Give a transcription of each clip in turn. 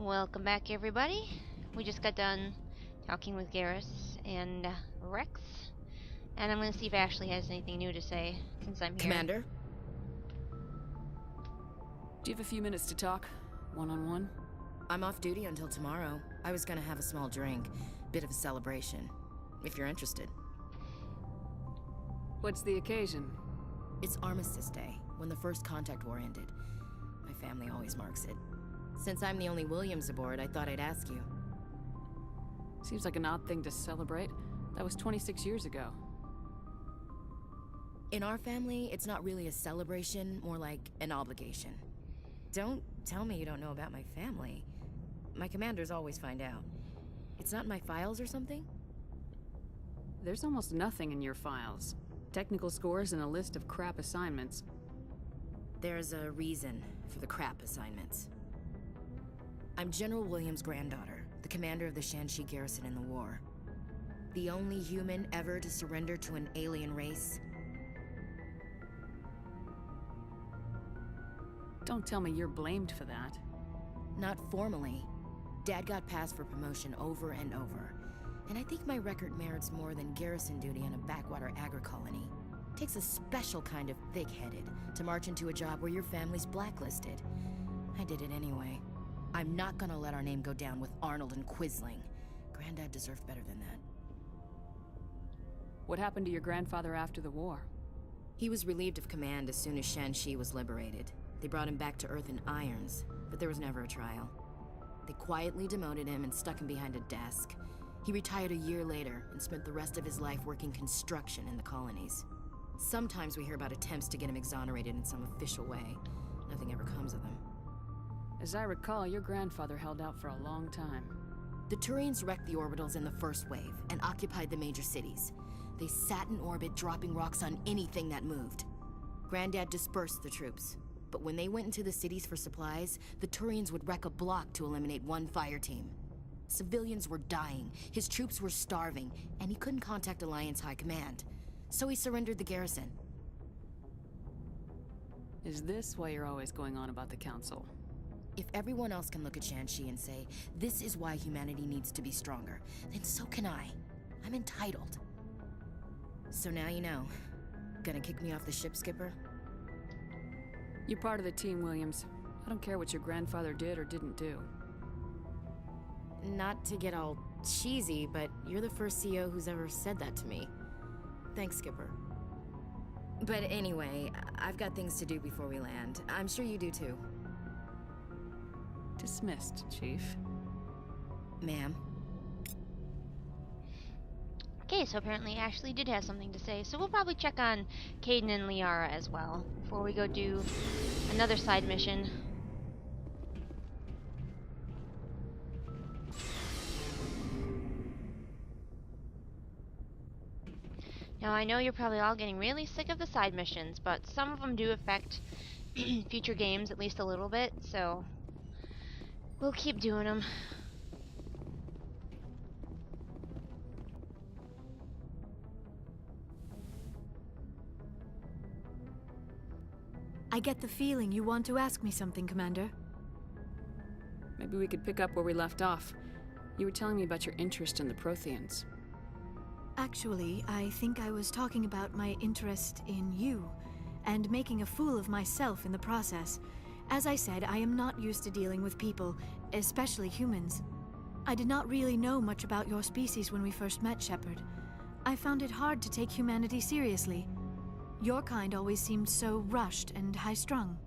Welcome back, everybody. We just got done talking with Garrus and Wrex, and I'm going to see if Ashley has anything new to say since I'm here. Commander? Do you have a few minutes to talk? One-on-one? I'm off duty until tomorrow. I was gonna have a small drink. Bit of a celebration. If you're interested. What's the occasion? It's Armistice Day, when the first contact war ended. My family always marks it. Since I'm the only Williams aboard, I thought I'd ask you. Seems like an odd thing to celebrate. That was 26 years ago. In our family, it's not really a celebration, more like an obligation. Don't tell me you don't know about my family. My commanders always find out. It's not in my files or something? There's almost nothing in your files. Technical scores and a list of crap assignments. There's a reason for the crap assignments. I'm General Williams' granddaughter, the commander of the Shanxi garrison in the war. The only human ever to surrender to an alien race. Don't tell me you're blamed for that. Not formally. Dad got passed for promotion over and over. And I think my record merits more than garrison duty in a backwater agri-colony. Takes a special kind of thick-headed to march into a job where your family's blacklisted. I did it anyway. I'm not gonna let our name go down with Arnold and Quisling. Granddad deserved better than that. What happened to your grandfather after the war? He was relieved of command as soon as Shanxi was liberated. They brought him back to Earth in irons, but there was never a trial. They quietly demoted him and stuck him behind a desk. He retired a year later and spent the rest of his life working construction in the colonies. Sometimes we hear about attempts to get him exonerated in some official way. Nothing ever comes of them. As I recall, your grandfather held out for a long time. The Turians wrecked the orbitals in the first wave and occupied the major cities. They sat in orbit, dropping rocks on anything that moved. Granddad dispersed the troops. But when they went into the cities for supplies, the Turians would wreck a block to eliminate one fire team. Civilians were dying, his troops were starving, and he couldn't contact Alliance High Command. So he surrendered the garrison. Is this why you're always going on about the Council? If everyone else can look at Shanxi and say, this is why humanity needs to be stronger, then so can I. I'm entitled. So now you know. Gonna kick me off the ship, Skipper? You're part of the team, Williams. I don't care what your grandfather did or didn't do. Not to get all cheesy, but you're the first CEO who's ever said that to me. Thanks, Skipper. But anyway, I've got things to do before we land. I'm sure you do too. Dismissed, Chief. Ma'am. Okay, so apparently Ashley did have something to say, so we'll probably check on Kaiden and Liara as well before we go do another side mission. Now, I know you're probably all getting really sick of the side missions, but some of them do affect future games at least a little bit, so we'll keep doing them. I get the feeling you want to ask me something, Commander. Maybe we could pick up where we left off. You were telling me about your interest in the Protheans. Actually, I think I was talking about my interest in you, and making a fool of myself in the process. As I said, I am not used to dealing with people, especially humans. I did not really know much about your species when we first met, Shepard. I found it hard to take humanity seriously. Your kind always seemed so rushed and high-strung.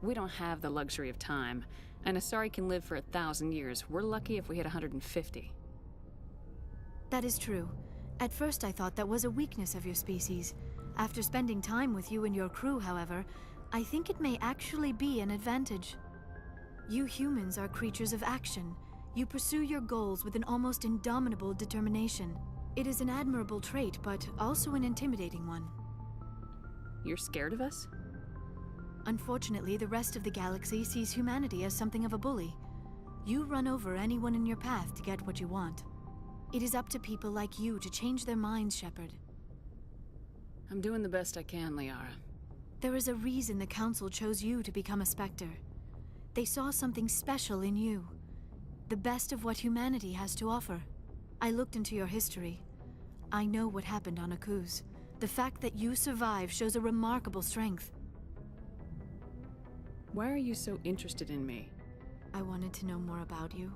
We don't have the luxury of time. An Asari can live for 1,000 years. We're lucky if we hit 150. That is true. At first I thought that was a weakness of your species. After spending time with you and your crew, however, I think it may actually be an advantage. You humans are creatures of action. You pursue your goals with an almost indomitable determination. It is an admirable trait, but also an intimidating one. You're scared of us? Unfortunately, the rest of the galaxy sees humanity as something of a bully. You run over anyone in your path to get what you want. It is up to people like you to change their minds, Shepard. I'm doing the best I can, Liara. There is a reason the Council chose you to become a Spectre. They saw something special in you. The best of what humanity has to offer. I looked into your history. I know what happened on Akuz. The fact that you survived shows a remarkable strength. Why are you so interested in me? I wanted to know more about you,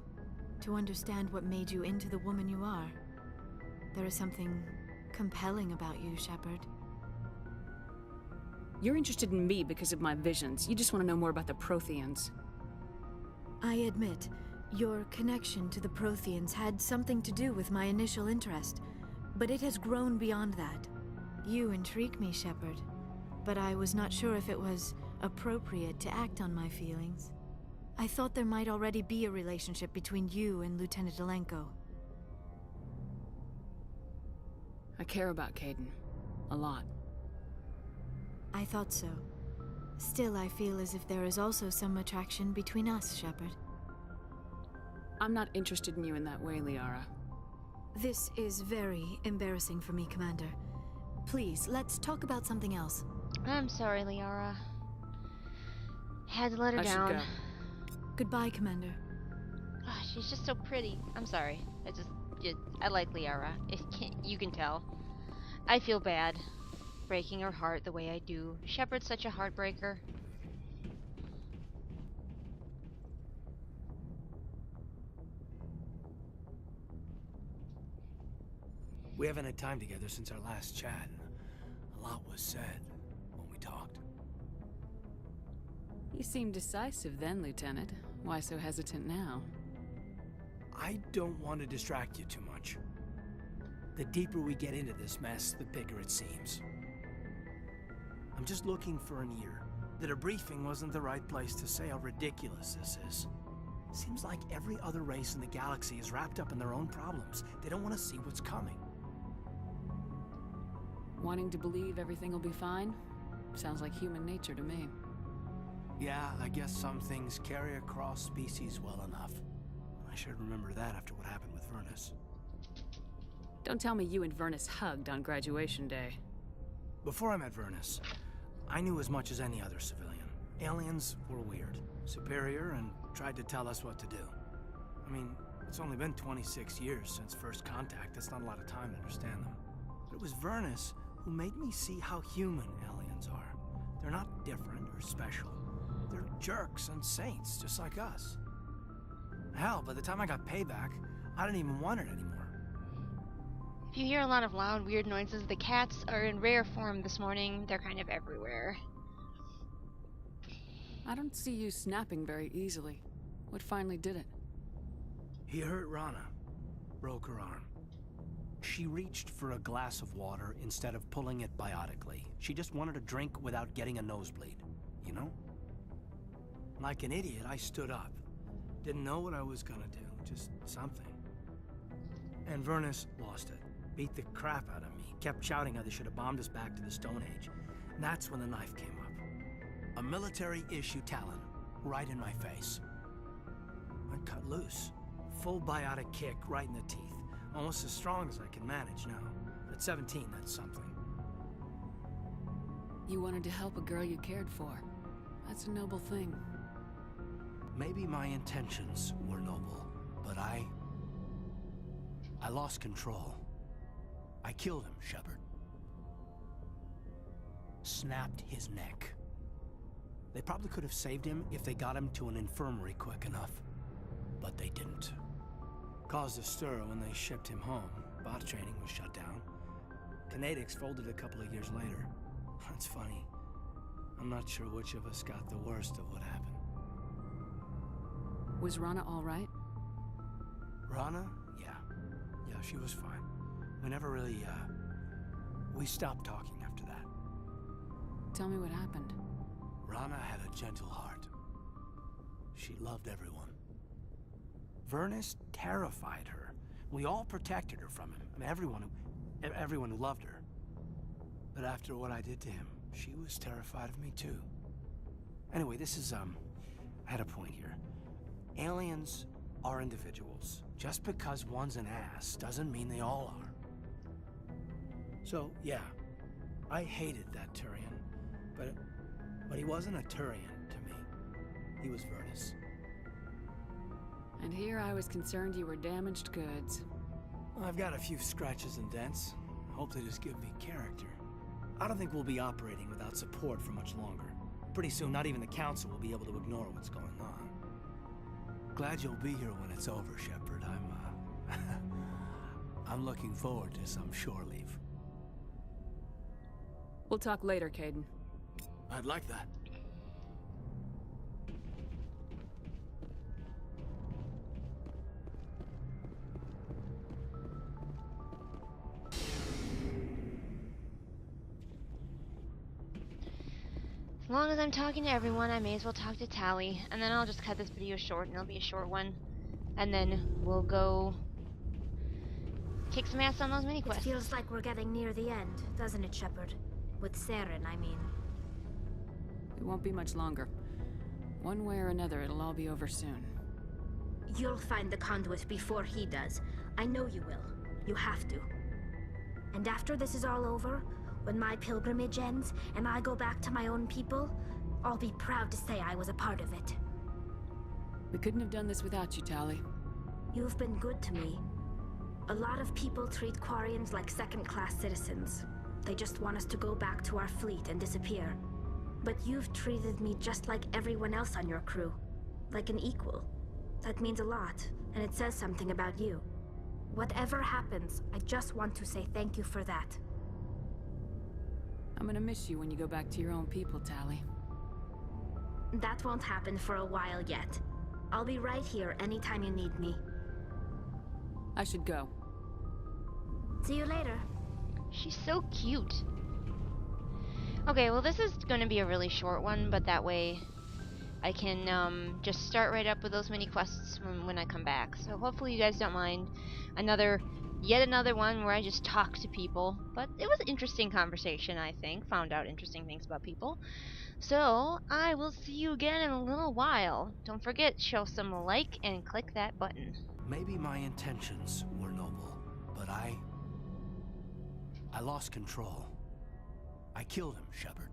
to understand what made you into the woman you are. There is something compelling about you, Shepard. You're interested in me because of my visions. You just want to know more about the Protheans. I admit, your connection to the Protheans had something to do with my initial interest, but it has grown beyond that. You intrigue me, Shepard, but I was not sure if it was appropriate to act on my feelings. I thought there might already be a relationship between you and Lieutenant Alenko. I care about Kaiden. A lot. I thought so. Still, I feel as if there is also some attraction between us, Shepard. I'm not interested in you in that way, Liara. This is very embarrassing for me, Commander. Please, let's talk about something else. I'm sorry, Liara. Had to let her I down. should go. Goodbye, Commander. Ah, she's just so pretty. I'm sorry. I like Liara. You can tell. I feel bad breaking her heart the way I do. Shepard's such a heartbreaker. We haven't had time together since our last chat. A lot was said when we talked. You seemed decisive then, Lieutenant. Why so hesitant now? I don't want to distract you too much. The deeper we get into this mess, the bigger it seems. I'm just looking for an ear. The debriefing wasn't the right place to say how ridiculous this is. Seems like every other race in the galaxy is wrapped up in their own problems. They don't want to see what's coming. Wanting to believe everything will be fine? Sounds like human nature to me. Yeah, I guess some things carry across species well enough. I should remember that after what happened with Vernus. Don't tell me you and Vernus hugged on graduation day. Before I met Vernus, I knew as much as any other civilian. Aliens were weird, superior, and tried to tell us what to do. I mean, it's only been 26 years since first contact. That's not a lot of time to understand them. But it was Vernus who made me see how human aliens are. They're not different or special. They're jerks and saints, just like us. Hell, by the time I got payback, I didn't even want it anymore. If you hear a lot of loud, weird noises, the cats are in rare form this morning. They're kind of everywhere. I don't see you snapping very easily. What finally did it? He hurt Rana. Broke her arm. She reached for a glass of water instead of pulling it biotically. She just wanted a drink without getting a nosebleed, you know? Like an idiot, I stood up. Didn't know what I was gonna do, just something. And Vernus lost it. Beat the crap out of me. Kept shouting how they should have bombed us back to the Stone Age. And that's when the knife came up. A military-issue talon, right in my face. I cut loose. Full biotic kick right in the teeth. Almost as strong as I can manage now. At 17, that's something. You wanted to help a girl you cared for. That's a noble thing. Maybe my intentions were noble, but I lost control. I killed him, Shepard. Snapped his neck. They probably could have saved him if they got him to an infirmary quick enough. But they didn't. Caused a stir when they shipped him home. Bot training was shut down. Kinetics folded a couple of years later. That's funny. I'm not sure which of us got the worst of what happened. Was Rana all right? Rana? Yeah. Yeah, she was fine. We never really, we stopped talking after that. Tell me what happened. Rana had a gentle heart. She loved everyone. Vernus terrified her. We all protected her from him. I mean, everyone who loved her. But after what I did to him, she was terrified of me too. Anyway, this is, I had a point here. Aliens are individuals. Just because one's an ass doesn't mean they all are. So, yeah, I hated that Turian, but he wasn't a Turian to me. He was Vernus. And here I was concerned you were damaged goods. I've got a few scratches and dents. Hope they just give me character. I don't think we'll be operating without support for much longer. Pretty soon, not even the Council will be able to ignore what's going on. Glad you'll be here when it's over, Shepard. I'm looking forward to some shore leave. We'll talk later, Kaiden. I'd like that. As long as I'm talking to everyone, I may as well talk to Tali, and then I'll just cut this video short, and it'll be a short one. And then we'll go kick some ass on those mini quests. It feels like we're getting near the end, doesn't it, Shepard? With Saren, I mean. It won't be much longer. One way or another, it'll all be over soon. You'll find the conduit before he does. I know you will. You have to. And after this is all over, when my pilgrimage ends and I go back to my own people, I'll be proud to say I was a part of it. We couldn't have done this without you, Tali. You've been good to me. A lot of people treat Quarians like second-class citizens. They just want us to go back to our fleet and disappear. But you've treated me just like everyone else on your crew. Like an equal. That means a lot, and it says something about you. Whatever happens, I just want to say thank you for that. I'm gonna miss you when you go back to your own people, Tali. That won't happen for a while yet. I'll be right here anytime you need me. I should go. See you later. She's so cute. Okay, well this is going to be a really short one, but that way I can just start right up with those mini quests when I come back. So hopefully you guys don't mind yet another one where I just talk to people. But it was an interesting conversation, I think. Found out interesting things about people. So I will see you again in a little while. Don't forget, show some like and click that button. Maybe my intentions were noble, but I lost control. I killed him, Shepard.